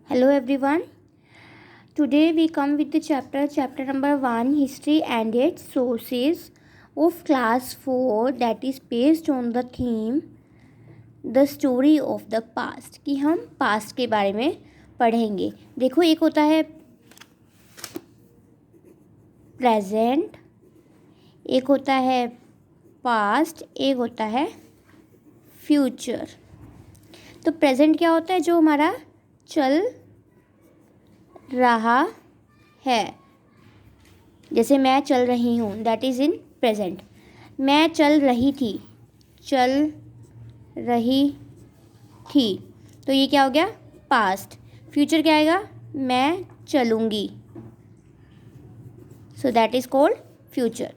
Hello everyone. Today we come with the chapter number 1, History and its Sources of class 4, that is based on the theme The Story of the Past, कि हम past के बारे में पढ़ेंगे। देखो, एक होता है present, एक होता है past, एक होता है future। तो present क्या होता है? जो हमारा चल रहा है, जैसे मैं चल रही हूँ, दैट इज़ इन प्रेजेंट। मैं चल रही थी, तो ये क्या हो गया? पास्ट। फ्यूचर क्या आएगा? मैं चलूँगी, so that is called future.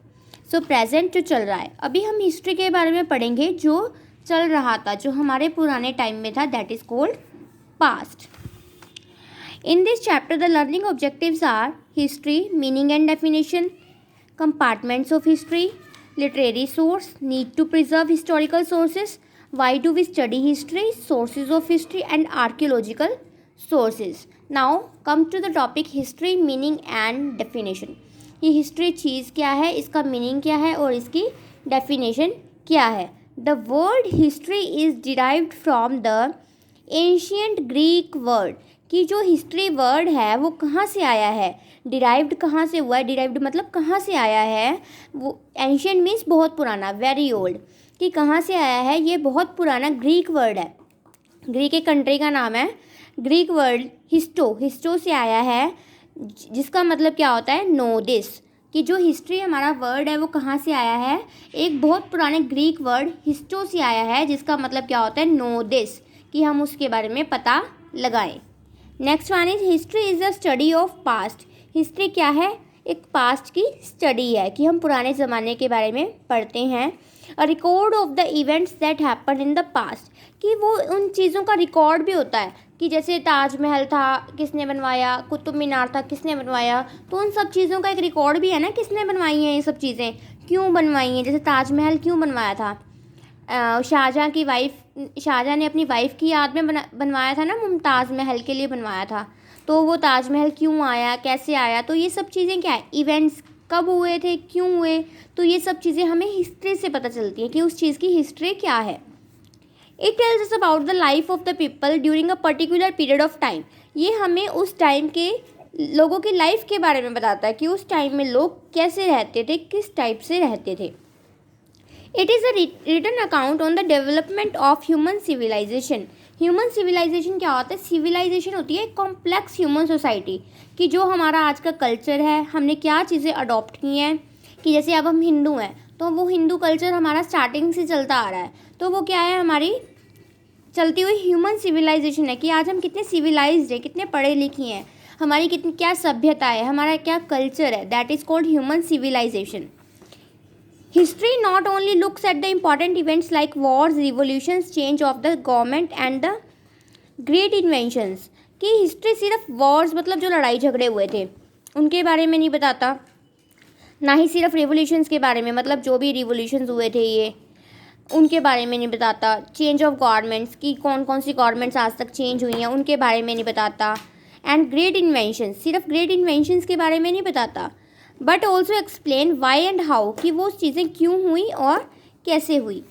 So present जो चल रहा है, अभी हम हिस्ट्री के बारे में पढ़ेंगे। जो चल रहा था, जो हमारे पुराने टाइम में था, that is called past. In this chapter, the learning objectives are history, meaning and definition, compartments of history, literary source, need to preserve historical sources, why do we study history, sources of history, and archaeological sources. Now, come to the topic history, meaning and definition. ये history चीज़ क्या है, इसका meaning क्या है और इसकी definition क्या है. The word history is derived from the ancient Greek word. कि जो हिस्ट्री वर्ड है वो कहाँ से आया है, डिराइव्ड कहाँ से हुआ है, डिराइव्ड मतलब कहाँ से आया है। वो एंशियंट मीन्स बहुत पुराना, वेरी ओल्ड, कि कहाँ से आया है, ये बहुत पुराना ग्रीक वर्ड है। ग्रीक एक कंट्री का नाम है। ग्रीक वर्ड हिस्टो से आया है, जिसका मतलब क्या होता है? नो दिस, कि जो हिस्ट्री हमारा वर्ड है वो कहाँ से आया है? एक बहुत पुराने ग्रीक वर्ड हिस्टो से आया है, जिसका मतलब क्या होता है? नो दिस, कि हम उसके बारे में पता लगाएं। Next one is history is the study of past. History क्या है? एक पास्ट की स्टडी है, कि हम पुराने ज़माने के बारे में पढ़ते हैं। A record of the events that happen in the past, कि वो उन चीज़ों का रिकॉर्ड भी होता है, कि जैसे ताजमहल था, किसने बनवाया? कुतुब मीनार था, किसने बनवाया? तो उन सब चीज़ों का एक रिकॉर्ड भी है ना, किसने बनवाई हैं ये सब चीज़ें, क्यों बनवाई हैं। जैसे ताजमहल क्यों बनवाया था? शाहजहाँ ने अपनी वाइफ की याद में बनवाया था ना, मुमताज़ महल के लिए बनवाया था। तो वो ताजमहल क्यों आया, कैसे आया, तो ये सब चीज़ें क्या है? इवेंट्स कब हुए थे, क्यों हुए, तो ये सब चीज़ें हमें हिस्ट्री से पता चलती हैं कि उस चीज़ की हिस्ट्री क्या है। It tells us about the life of the people during a particular period of time. ये हमें उस टाइम के लोगों की लाइफ के बारे में बताता है, कि उस टाइम में लोग कैसे रहते थे, किस टाइप से रहते थे। It is a written account on the development of human civilization. Human civilization क्या होता है? सिविलाइजेशन होती है कॉम्प्लेक्स ह्यूमन सोसाइटी, कि जो हमारा आज का कल्चर है, हमने क्या चीज़ें अडॉप्ट की हैं। कि जैसे अब हम हिंदू हैं, तो वो हिंदू कल्चर हमारा स्टार्टिंग से चलता आ रहा है, तो वो क्या है? हमारी चलती हुई ह्यूमन सिविलाइजेशन है, कि आज हम कितने सिविलाइज्ड हैं, कितने पढ़े लिखे हैं, हमारी कितनी क्या सभ्यता है, हमारा क्या कल्चर है, that is called human civilization. History not only looks at the important events like wars, revolutions, change of the government and the great inventions. कि हिस्ट्री सिर्फ वॉर्स मतलब जो लड़ाई झगड़े हुए थे उनके बारे में नहीं बताता, ना ही सिर्फ रेवोल्यूशंस के बारे में, मतलब जो भी रिवोल्यूशंस हुए थे ये उनके बारे में नहीं बताता। चेंज ऑफ गवर्नमेंट्स, की कौन कौन सी गवर्नमेंट्स आज तक चेंज हुई हैं उनके बारे में नहीं बताता। एंड ग्रेट इन्वेंशंस, सिर्फ ग्रेट इन्वेंशंस के बारे में नहीं बताता, but also explain why and how, कि वो चीज़ें क्यों हुई और कैसे हुई।